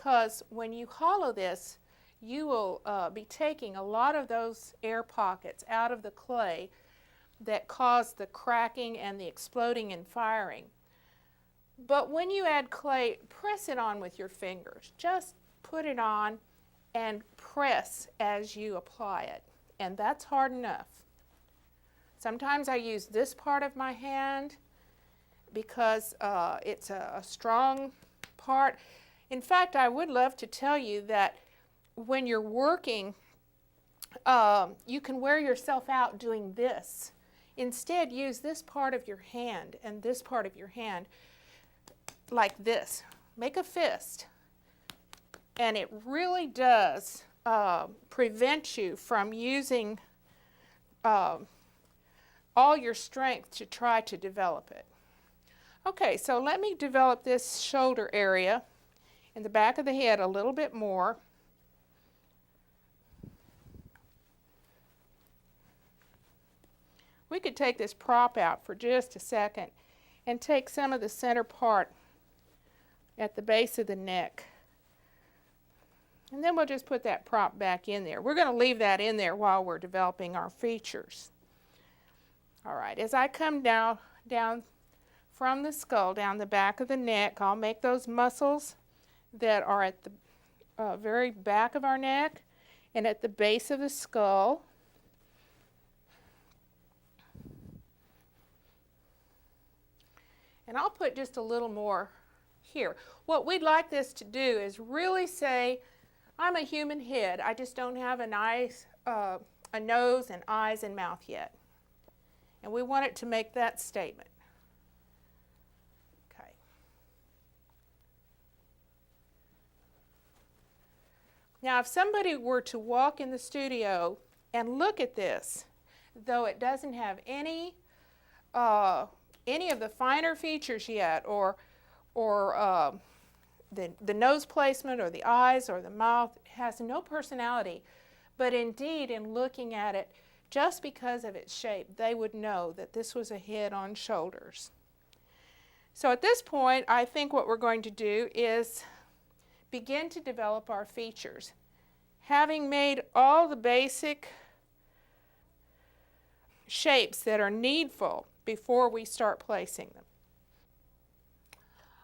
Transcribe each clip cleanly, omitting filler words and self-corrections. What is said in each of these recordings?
because when you hollow this, you will be taking a lot of those air pockets out of the clay that cause the cracking and the exploding and firing. But when you add clay, press it on with your fingers. Just put it on and press as you apply it. And that's hard enough. Sometimes I use this part of my hand because it's a strong part. In fact, I would love to tell you that when you're working, you can wear yourself out doing this. Instead, use this part of your hand and this part of your hand like this. Make a fist. And it really does prevent you from using all your strength to try to develop it. Okay, so let me develop this shoulder area in the back of the head a little bit more. We could take this prop out for just a second and take some of the center part at the base of the neck. And then we'll just put that prop back in there. We're going to leave that in there while we're developing our features. All right, as I come down from the skull, down the back of the neck, I'll make those muscles that are at the very back of our neck and at the base of the skull. And I'll put just a little more here. What we'd like this to do is really say, I'm a human head. I just don't have a nose and eyes and mouth yet. And we want it to make that statement. Okay. Now, if somebody were to walk in the studio and look at this, though it doesn't have any of the finer features yet, or the nose placement or the eyes or the mouth, has no personality, but indeed in looking at it, just because of its shape, they would know that this was a head on shoulders. So at this point, I think what we're going to do is begin to develop our features. Having made all the basic shapes that are needful before we start placing them.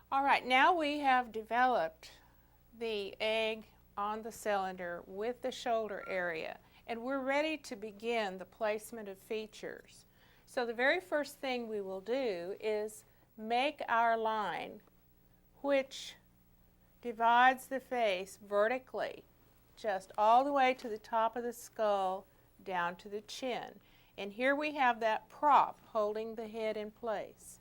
All right, now we have developed the egg on the cylinder with the shoulder area, and we're ready to begin the placement of features. So the very first thing we will do is make our line which divides the face vertically, just all the way to the top of the skull down to the chin. And here we have that prop holding the head in place.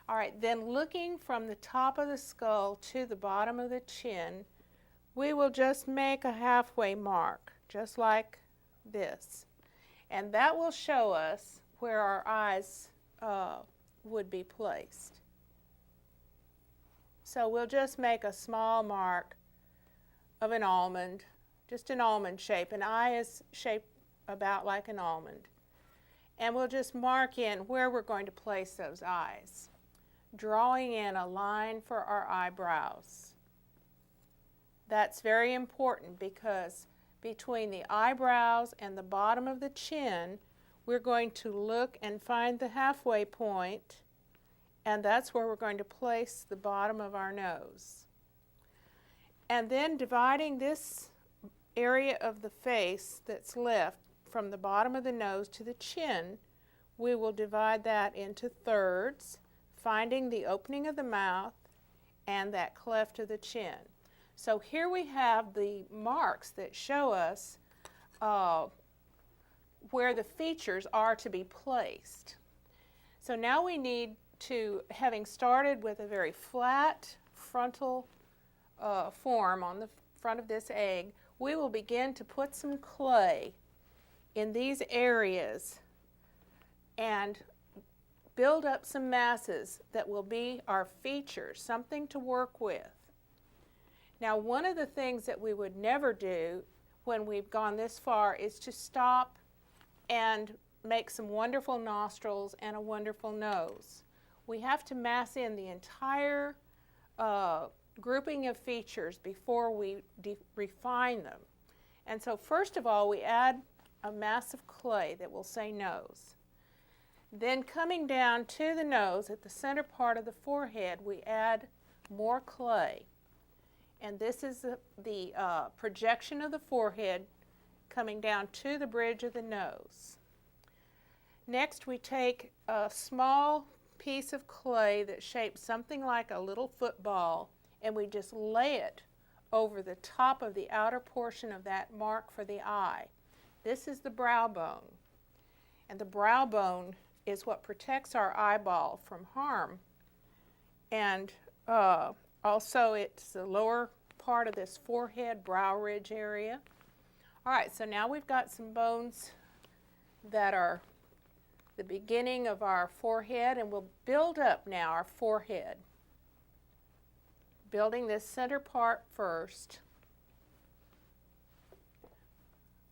All right, then looking from the top of the skull to the bottom of the chin, we will just make a halfway mark, just like this. And that will show us where our eyes would be placed. So we'll just make a small mark of an almond, just an almond shape. An eye is shaped about like an almond. And we'll just mark in where we're going to place those eyes, drawing in a line for our eyebrows. That's very important because between the eyebrows and the bottom of the chin, we're going to look and find the halfway point, and that's where we're going to place the bottom of our nose. And then dividing this area of the face that's left from the bottom of the nose to the chin, we will divide that into thirds, finding the opening of the mouth and that cleft of the chin. So here we have the marks that show us where the features are to be placed. So now we need to, having started with a very flat frontal form on the front of this egg, we will begin to put some clay in these areas and build up some masses that will be our features, something to work with. Now, one of the things that we would never do when we've gone this far is to stop and make some wonderful nostrils and a wonderful nose. We have to mass in the entire grouping of features before we refine them. And so first of all, we add a mass of clay that will say nose. Then coming down to the nose at the center part of the forehead, we add more clay. And this is the projection of the forehead coming down to the bridge of the nose. Next, we take a small piece of clay that shapes something like a little football, and we just lay it over the top of the outer portion of that mark for the eye. This is the brow bone. And the brow bone is what protects our eyeball from harm. And also it's the lower part of this forehead, brow ridge area. All right, so now we've got some bones that are the beginning of our forehead, and we'll build up now our forehead. Building this center part first.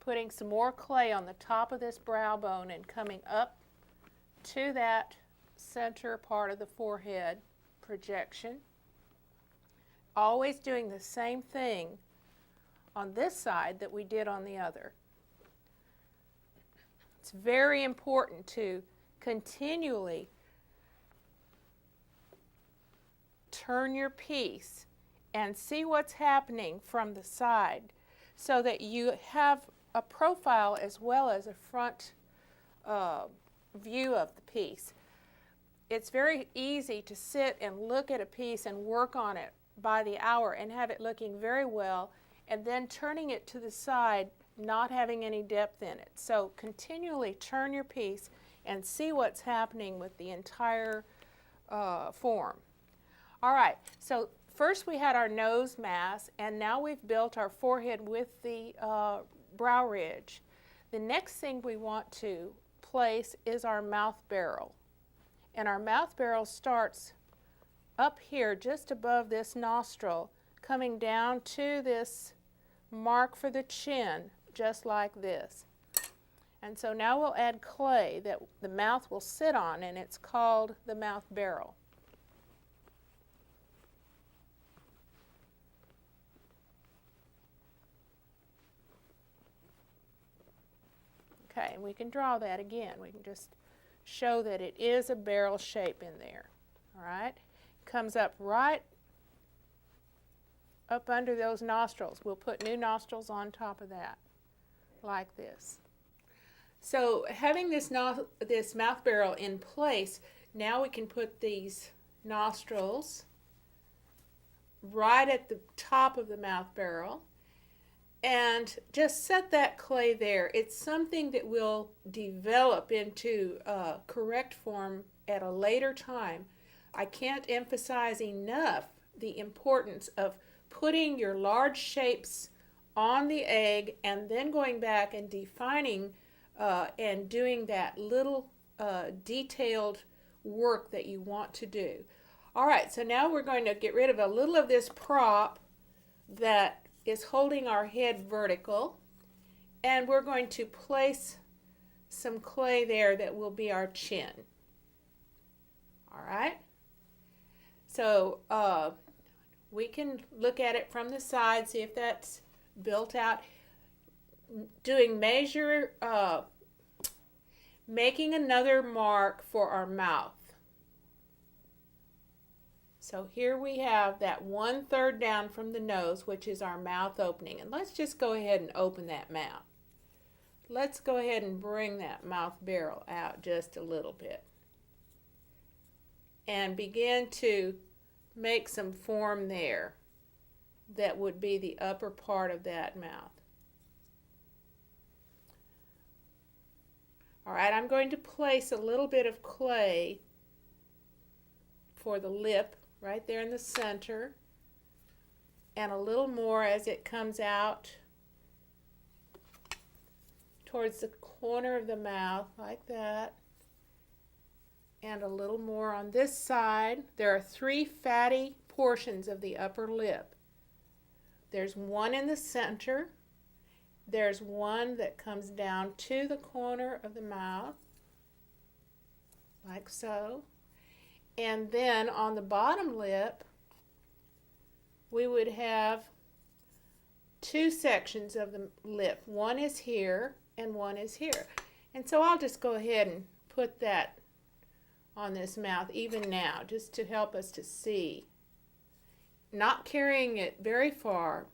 Putting some more clay on the top of this brow bone and coming up to that center part of the forehead projection. Always doing the same thing on this side that we did on the other. It's very important to continually turn your piece and see what's happening from the side so that you have a profile as well as a front view of the piece. It's very easy to sit and look at a piece and work on it by the hour and have it looking very well, and then turning it to the side not having any depth in it. So continually turn your piece and see what's happening with the entire form. All right, so first we had our nose mass, and now we've built our forehead with the brow ridge. The next thing we want to place is our mouth barrel. And our mouth barrel starts up here just above this nostril, coming down to this mark for the chin, just like this. And so now we'll add clay that the mouth will sit on, and it's called the mouth barrel. Okay, and we can draw that again. We can just show that it is a barrel shape in there. All right, comes up right up under those nostrils. We'll put new nostrils on top of that, like this. So having this mouth barrel in place, now we can put these nostrils right at the top of the mouth barrel and just set that clay there. It's something that will develop into correct form at a later time. I can't emphasize enough the importance of putting your large shapes on the egg and then going back and defining and doing that little detailed work that you want to do. All right, so now we're going to get rid of a little of this prop that is holding our head vertical, and we're going to place some clay there that will be our chin. All right, so we can look at it from the side, see if that's built out. Doing making another mark for our mouth. So here we have that 1/3 down from the nose, which is our mouth opening. And let's just go ahead and open that mouth. Let's go ahead and bring that mouth barrel out just a little bit. And begin to make some form there that would be the upper part of that mouth. All right, I'm going to place a little bit of clay for the lip right there in the center, and a little more as it comes out towards the corner of the mouth, like that, and a little more on this side. There are 3 fatty portions of the upper lip. There's one in the center. There's one that comes down to the corner of the mouth, like so. And then on the bottom lip, we would have two sections of the lip. One is here and one is here. And so I'll just go ahead and put that on this mouth even now, just to help us to see. Not carrying it very far,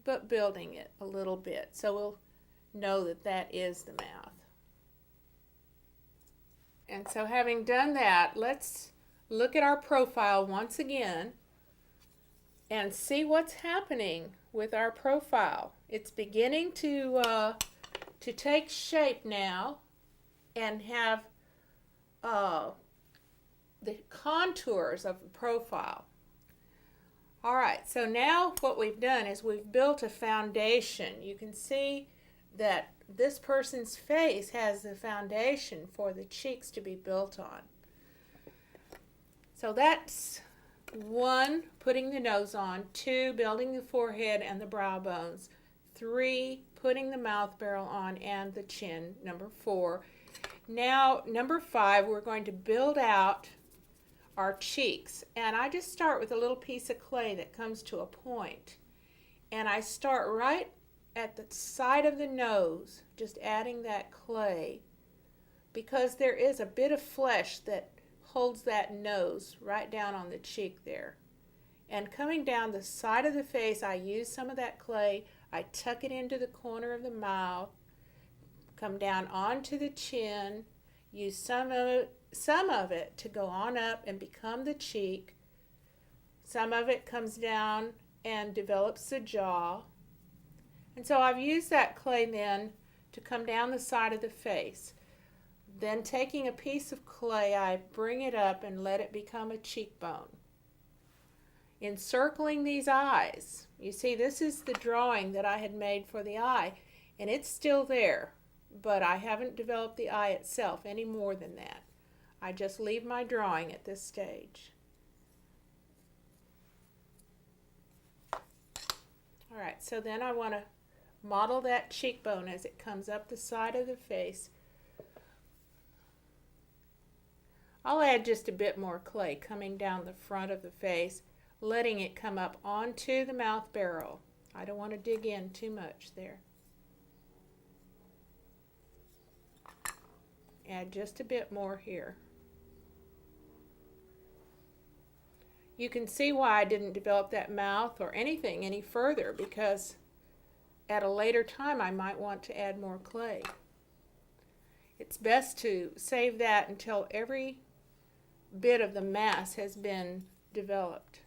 but building it a little bit so we'll know that that is the mouth. And so having done that, let's look at our profile once again and see what's happening with our profile. It's beginning to take shape now and have the contours of the profile. All right, so now what we've done is we've built a foundation. You can see that this person's face has the foundation for the cheeks to be built on. So that's 1, putting the nose on, 2, building the forehead and the brow bones, 3, putting the mouth barrel on and the chin, number 4. Now, number 5, we're going to build out our cheeks. And I just start with a little piece of clay that comes to a point. And I start right at the side of the nose, just adding that clay, because there is a bit of flesh that holds that nose right down on the cheek there. And coming down the side of the face, I use some of that clay, I tuck it into the corner of the mouth, come down onto the chin, use some of it to go on up and become the cheek. Some of it comes down and develops the jaw. And so I've used that clay then to come down the side of the face. Then taking a piece of clay, I bring it up and let it become a cheekbone. Encircling these eyes, you see this is the drawing that I had made for the eye, and it's still there, but I haven't developed the eye itself any more than that. I just leave my drawing at this stage. All right, so then I want to model that cheekbone as it comes up the side of the face. I'll add just a bit more clay coming down the front of the face, letting it come up onto the mouth barrel. I don't want to dig in too much there. Add just a bit more here. You can see why I didn't develop that mouth or anything any further, because at a later time I might want to add more clay. It's best to save that until every bit of the mass has been developed.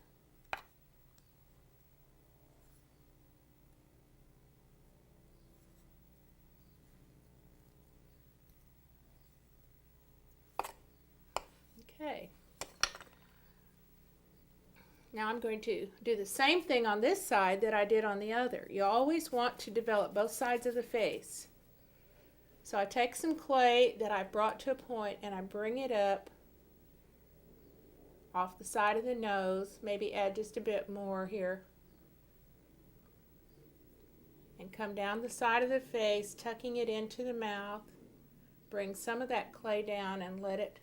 Okay. Now I'm going to do the same thing on this side that I did on the other. You always want to develop both sides of the face. So I take some clay that I brought to a point and I bring it up off the side of the nose, maybe add just a bit more here, and come down the side of the face, tucking it into the mouth. Bring some of that clay down and let it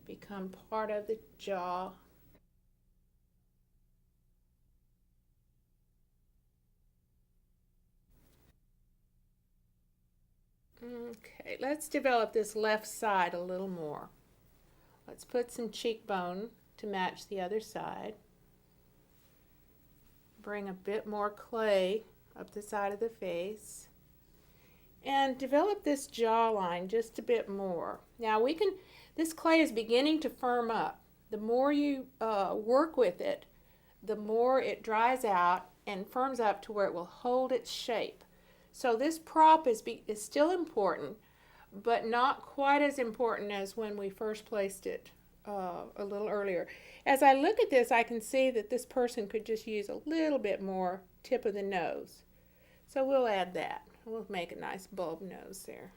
become part of the jaw. Okay, let's develop this left side a little more. Let's put some cheekbone to match the other side. Bring a bit more clay up the side of the face. And develop this jawline just a bit more. Now this clay is beginning to firm up. The more you work with it, the more it dries out and firms up to where it will hold its shape. So this prop is still important, but not quite as important as when we first placed it a little earlier. As I look at this, I can see that this person could just use a little bit more tip of the nose. So we'll add that. We'll make a nice bulb nose there.